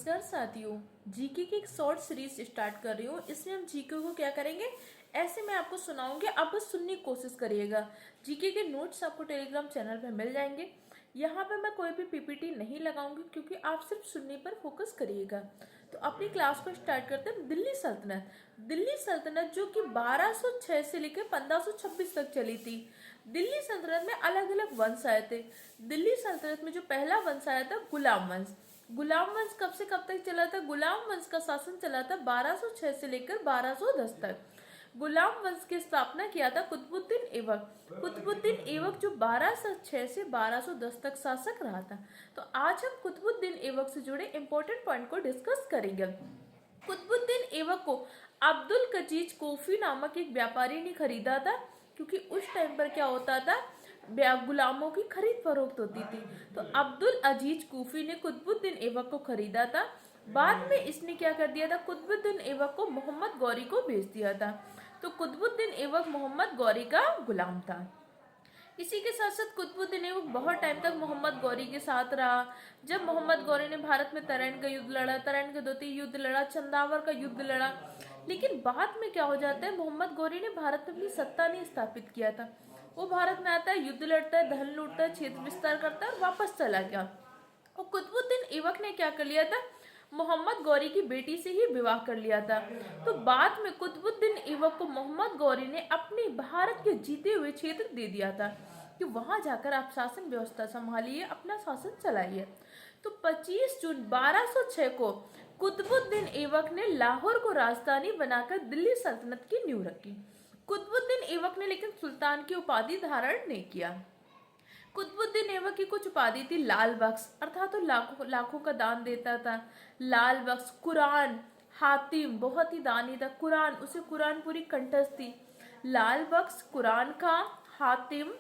नमस्कार साथियों, जीके की एक शॉर्ट सीरीज स्टार्ट कर रही हूँ। इसमें हम जीके को क्या करेंगे, ऐसे मैं आपको सुनाऊंगी, आप बस सुनने की कोशिश करिएगा। जीके के नोट्स आपको टेलीग्राम चैनल पे मिल जाएंगे। यहाँ पे मैं कोई भी पीपीटी नहीं लगाऊंगी क्योंकि आप सिर्फ सुनने पर फोकस करिएगा। तो अपनी क्लास को स्टार्ट करते हैं। दिल्ली सल्तनत जो कि 1206 से लेकर 1526 तक चली थी। दिल्ली सल्तनत में अलग अलग वंश आए थे। दिल्ली सल्तनत में जो पहला वंश आया था गुलाम वंश। गुलाम वंश कब से कब तक चला था? गुलाम वंश का शासन चला था 1206 से लेकर 1210 तक। गुलाम वंश की स्थापना किया था कुतुबुद्दीन ऐबक। कुतुबुद्दीन ऐबक जो 1206 से 1210 तक शासक रहा था। तो आज हम कुतुबुद्दीन ऐबक से जुड़े इंपॉर्टेंट पॉइंट को डिस्कस करेंगे। कुतुबुद्दीन ऐबक को अब्दुल कजीज कोफी नामक एक व्यापारी ने खरीदा था, क्योंकि उस टाइम पर क्या होता था, गुलामों की खरीद फरोख्त होती थी। तो अब्दुल अजीज कूफी ने कुतुबुद्दीन ऐबक को खरीदा था। बाद में इसने क्या कर दिया था, कुतुबुद्दीन ऐबक को मोहम्मद गौरी को बेच दिया था। तो कुतुबुद्दीन ऐबक मोहम्मद गौरी का गुलाम था। इसी के साथ साथ कुतुबुद्दीन ऐबक बहुत टाइम तक मोहम्मद गौरी के साथ रहा। जब मोहम्मद गौरी ने भारत में तराइन का युद्ध लड़ा, तराइन का दोती युद्ध लड़ा, चंदावर का युद्ध लड़ा, लेकिन बाद में क्या हो जाता है, मोहम्मद गौरी ने भारत में अपनी सत्ता नहीं स्थापित किया था। वो भारत में आता है, युद्ध लड़ता है, धन लूटता है, क्षेत्र विस्तार करता है और वापस चला गया। और कुतुबुद्दीन ऐबक ने क्या कर लिया था, मोहम्मद गौरी की बेटी से ही विवाह कर लिया था। तो बाद में कुतुबुद्दीन ऐबक को मोहम्मद गौरी ने अपनी भारत के जीते हुए क्षेत्र दे दिया था कि वहां जाकर आप शासन व्यवस्था संभालिए, अपना शासन चलाइए। तो 25 जून 1206 को कुतुबुद्दीन ऐबक ने लाहौर को राजधानी बनाकर दिल्ली सल्तनत की नींव रखी। कुतुबुद्दीन ऐबक ने लेकिन सुल्तान की उपाधि धारण नहीं किया। कुतुबुद्दीन ऐबक की कुछ उपाधि थी। लाल बख्श, अर्थात तो लाखों लाखों का दान देता था। लाल बख्श, कुरान, हातिम, बहुत ही दानी था। कुरान, उसे कुरान पूरी कंठस्थ थी। लाल बख्श, कुरान खां, हातिम,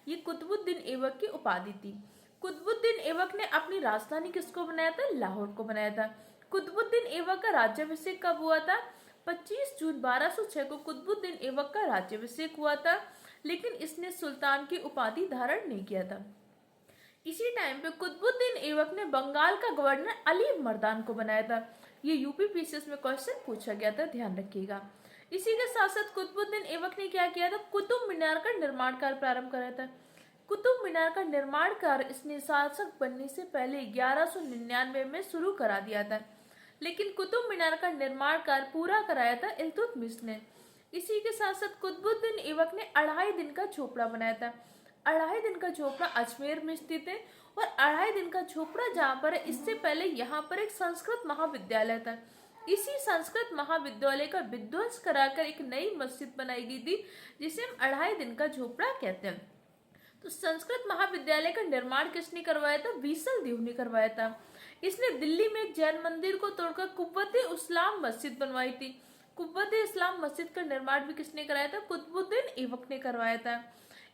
ये कुतुबुद्दीन ऐबक की उपाधि थी। कुतुबुद्दीन ऐबक ने अपनी राजधानी किसको बनाया था? लाहौर को बनाया था। कुतुबुद्दीन ऐबक का राज्याभिषेक कब हुआ था? 25 जून 1206 को कुतुबुद्दीन ऐबक का राज्याभिषेक हुआ था, लेकिन इसने सुल्तान की उपाधि धारण नहीं किया था। इसी टाइम पे कुतुबुद्दीन ऐबक ने बंगाल का गवर्नर अली मर्दान को बनाया था। ये यूपी पीसीएस में क्वेश्चन पूछा गया था, ध्यान रखिएगा। इसी के साथ साथ कुतुबुद्दीन ऐबक ने क्या किया था, कुतुब मीनार का निर्माण कार्य प्रारंभ कराया था। कुतुब मीनार का निर्माण कार्य इसने शासक बनने से पहले 1199 में शुरू करा दिया था, लेकिन कुतुब मीनार का निर्माण कार्य पूरा कराया था इल्तुतमिश ने। इसी के साथ साथ कुतुबुद्दीन ऐबक ने 2.5 दिन का झोपड़ा बनाया था। 2.5 दिन का झोपड़ा अजमेर में स्थित है। और 2.5 दिन का झोपड़ा जहाँ पर है, इससे पहले यहाँ पर एक संस्कृत महाविद्यालय था। इसी संस्कृत महाविद्यालय का विध्वंस कराकर एक नई मस्जिद बनाई गई थी, जिसे हम 2.5 दिन का झोपड़ा कहते हैं। तो संस्कृत महाविद्यालय का निर्माण किसने करवाया था? बीसल देव ने करवाया था। इसने दिल्ली में एक जैन मंदिर को तोड़कर कुव्वत-ए-इस्लाम मस्जिद बनवाई थी। कुव्वत-ए-इस्लाम मस्जिद का निर्माण भी किसने कराया था? कुतुबुद्दीन ऐबक ने करवाया था।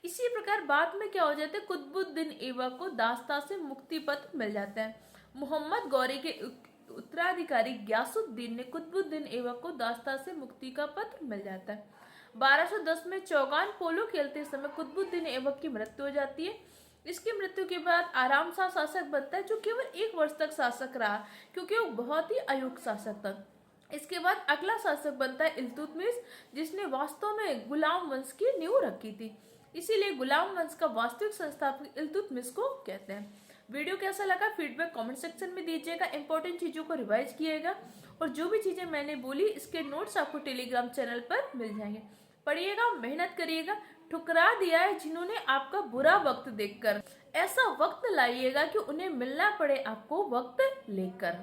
इसी प्रकार बाद में क्या हो जाता है, कुतुबुद्दीन ऐबक को दास्ता से मुक्ति पत्र मिल जाता है। मोहम्मद गौरी के उत्तराधिकारी गयासुद्दीन ने कुतुबुद्दीन ऐबक को दास्ता से मुक्ति का पत्र मिल जाता है। 1210 में चौगान पोलो खेलते समय कुतुबुद्दीन ऐबक की मृत्यु हो जाती है। इसकी मृत्यु के बाद आराम शाह शासक बनता है, जो केवल 1 वर्ष तक शासक रहा, क्योंकि वो बहुत ही अयोग्य शासक था। इसके बाद अगला शासक बनता है इल्तुतमिश, जिसने वास्तव में गुलाम वंश की नींव रखी थी। इसीलिए गुलाम वंश का वास्तविक संस्थापक इल्तुतमिश को कहते हैं। वीडियो कैसा लगा, फीडबैक कमेंट सेक्शन में दीजिएगा। इंपॉर्टेंट चीज़ों को रिवाइज किएगा, और जो भी चीज़ें मैंने बोली इसके नोट्स आपको टेलीग्राम चैनल पर मिल जाएंगे। पढ़िएगा, मेहनत करिएगा। ठुकरा दिया है जिन्होंने आपका बुरा वक्त देखकर, ऐसा वक्त लाइएगा कि उन्हें मिलना पड़े आपको वक्त लेकर।